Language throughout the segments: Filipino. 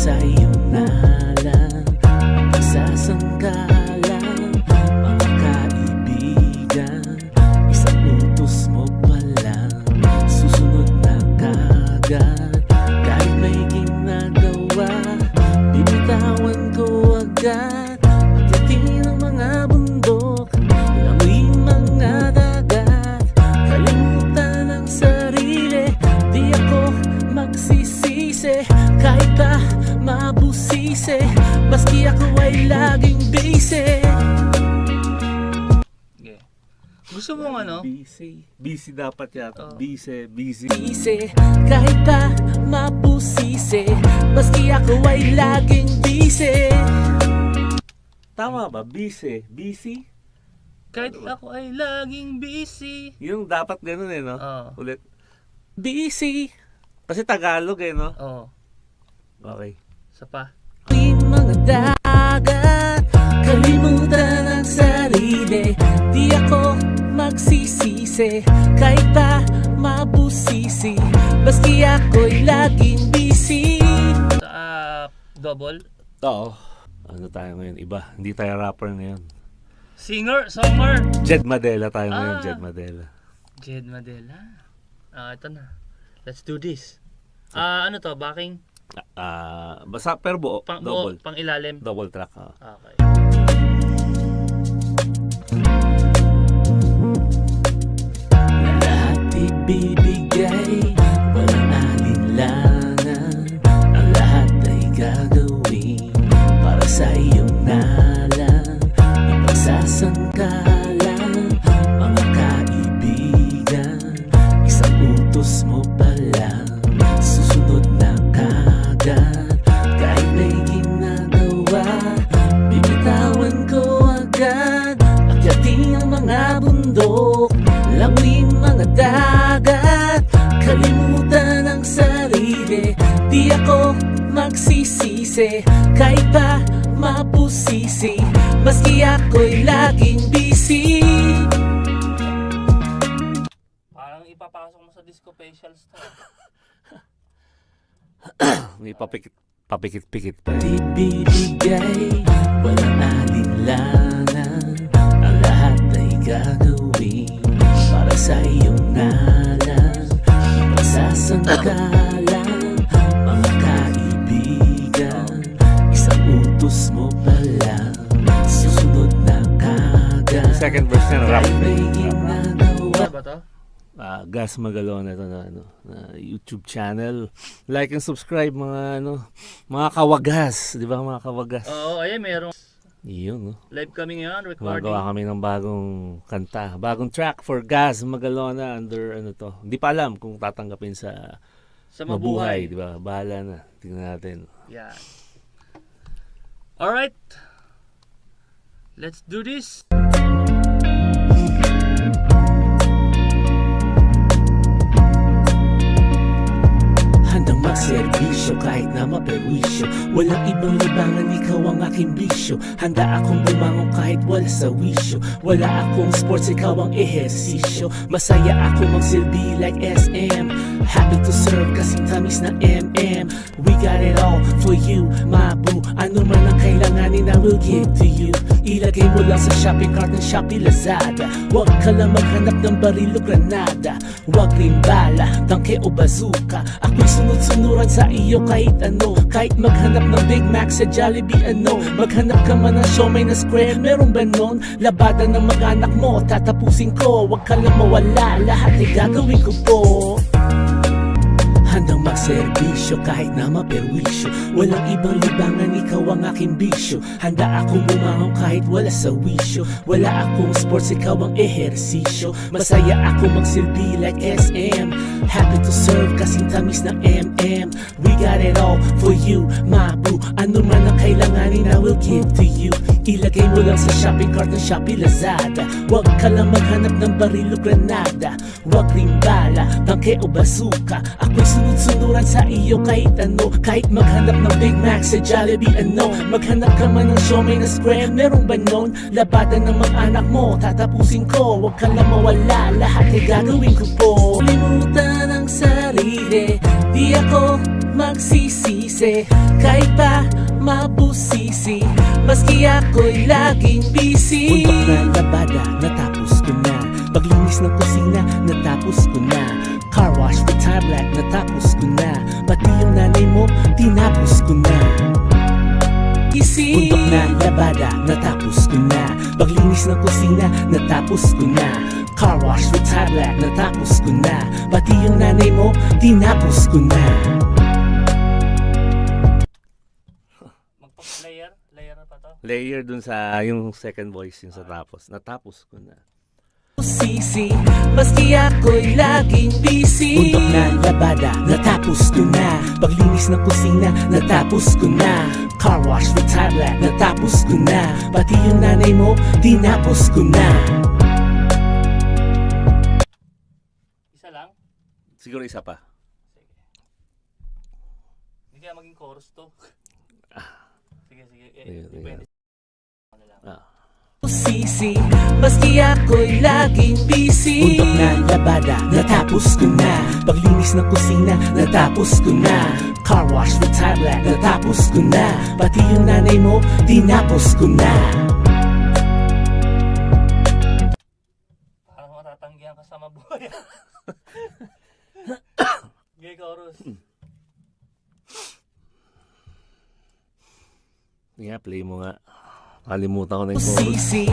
sa iyong ngalan, magsasanggalang mga kaibigan. Isang utos mo pa lang, susunod na kagad. Kahit may ginagawa, bibitawan ko agad. Pagdating ng mga bundok, langoy mga dagat, kalimutan ang sarili, di ako magsisisi. Kahit pa mabusisi, baski ako ay laging busy. Okay. Gusto mong ano? Busy dapat yata. Busy. Busy, kahit pa mabusisi, baski ako ay laging busy. Tama ba? Busy? Kahit ako ay laging busy. Yung dapat ganun eh, no? Oo. Ulit. Busy, Kasi Tagalog eh, no? Oo. Okay. Isa pa. yung mga dagat, kalimutan ang sarili, di ako magsisisi. Kahit pa mabusisi, baski ako'y laging busy. Sa double. Oo. Ano tayo ngayon? Iba. Hindi tayo rapper ngayon. Singer, songer. Jed Madela tayo ngayon. Ah. Jed Madela. Jed Madela. Ito na. Let's do this. Ano to? Backing? Basta pero buo. Double. Pang ilalim. Double track. Okay. Lahat ibibigay, walang alinlangan. Ang lahat ay gagawin para sa iyong ngalan. Ipagsasanggalang mga kaibigan. Isang utos mo pa lang, susunod na kagad. Kahit may ginagawa, bibitawan ko agad. Akyatin ang mga bundok, langoyin mga dagat, kalimutan ang sarili, di ako magsisisi. Kahit pa mabusisi, maski ako'y laging busy. Parang ipapasok mo sa disco facials to. May papikit-pikit pa. Di bibigay, walang alinlangan. Ang lahat ay gagawin para sa iyong ngalan. Ipagsasanggalang mga kaibigan. Isang utos mo pa lang, susunod na kagad. Second verse niya, rap. Kahit may ginagawa. Ano ba to? Gas Magalona ito na YouTube channel. Like and subscribe mga kawagas, 'di ba mga kawagas? Oo, ayun, merong Iyon, no. live kami ngayon, recording. Gumagawa kami ng bagong kanta, bagong track for Gas Magalona under ano to. Hindi pa alam kung tatanggapin sa Mabuhay. 'di ba? Bahala na. Tingnan natin. Yan. Alright. Let's do this. Handang magserbisyo kahit na maperwisyo. Walang ibang libangan, ikaw ang aking bisyo. Handa akong bumangon kahit wala sa wisyo. Wala akong sports, ikaw ang ehersisyo. Masaya ako magsilbi like SM. Happy to serve kasing tamis na MM. We got it all for you, my boo. Ano man ang kailanganin, I will give to you. Ilagay mo lang sa shopping cart ng Shopee Lazada. Huwag ka lang maghanap ng baril o granada. Huwag rin bala, tangke o bazooka. Ako'y sunod-sunuran sa iyo kahit ano. Kahit maghanap ng Big Mac sa Jollibee ano. Maghanap ka man ng siomay na square, meron ba nun? Labada ng mag-anak mo, tatapusin ko. Huwag ka lang mawala, lahat ay gagawin ko po. Handang magserbisyo kahit na maperwisyo. Walang ibang libangan, ikaw ang aking bisyo. Handa akong bumangon kahit wala sa wisyo. Wala akong sports, ikaw ang ehersisyo. Masaya ako magsilbi like SM. Happy to serve kasing tamis na MM. We got it all for you, my boo. Ano man ang kailanganin, I will give to you. Ilagay mo lang sa shopping cart ng Shopee Lazada. Huwag ka lang maghanap ng baril o granada. Huwag rin bala, tangke o bazooka. Ako'y sunod-sunuran sa iyo kahit ano. Kahit maghanap ng Big Mac sa Jollibee ano. Maghanap ka man ng siomay na square, meron ba nun? Labada ng mag-anak mo, tatapusin ko. Huwag ka lang mawala, lahat ay gagawin ko po. Limutan ang sarili, di ako magsisisi kahit pa mabusisi, maski ako'y laging busy. Bundok na labada, natapos ko na. Paglinis ng kusina, natapos ko na. Car wash with tablet, natapos ko na. Pati yung nanay mo, tinapos ko na. Bundok na labada, natapos ko na. Paglinis ng kusina, natapos ko na. Car wash with tablet, natapos ko na. Pati yung nanay mo, tinapos ko na. Layer na pa to. Layer dun sa yung second voice yung sa tapos. Natapos ko na. Sisi, maski ako'y laging busy. Bundok na labada, natapos ko na. Paglinis ng kusina, natapos ko na. Car wash with tablet, natapos ko na. Pati yung nanay mo, tinapos ko na. Isa lang? Siguro isa pa. Sige. Hindi kaya maging chorus to. Sige. Depende. Ano lang. Sisi, maski ako'y laging busy. Bundok na labada, natapos ko na. Paglinis ng kusina, natapos ko na. Car wash with tablet, natapos ko na. Pati yung nanay mo, tinapos ko na. Parang matatanggihan ka sa mabuhay. Gay chorus. Yeah, play mo nga. Kalimutan ko na yung chorus. Sisi,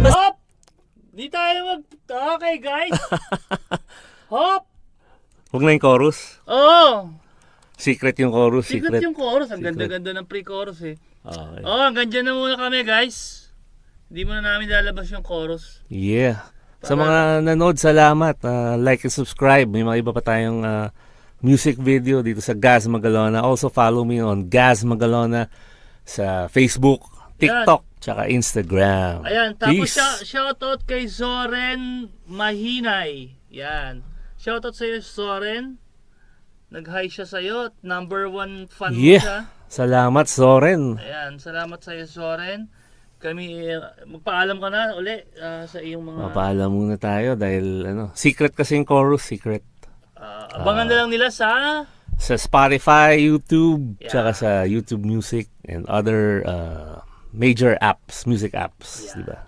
Hop! Di tayo mag... Okay, guys. Hop! Huwag na yung chorus. Oo! Secret yung chorus. Secret yung chorus. Ang Secret. ganda-ganda ng pre-chorus eh. Okay. Oo, hanggang dyan na muna kami, guys. Hindi muna namin lalabas yung chorus. Yeah. Sa mga nanood, salamat. Like and subscribe. May mga iba pa tayong music video dito sa Gaz Magalona. Also follow me on Gaz Magalona sa Facebook, TikTok, tsaka Instagram. Ayan, tapos Peace. shoutout kay Zoren Mahinay. Yan. Shoutout sa'yo, Zoren. Nag-hi siya sa'yo. Number 1 fan mo Yeah. siya. Salamat, Soren. Ayan, salamat sa'yo, Zoren. Kami, magpaalam ka na uli sa iyong mga... Mapaalam muna tayo dahil secret kasi yung chorus, secret. abangan na lang nila sa... Sa Spotify, YouTube, Yeah. tsaka sa YouTube Music and other major apps, music apps, Yeah. di ba?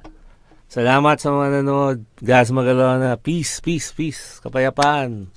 Salamat sa mga nanood. Gaz Magalona. Peace, peace, peace. Kapayapaan.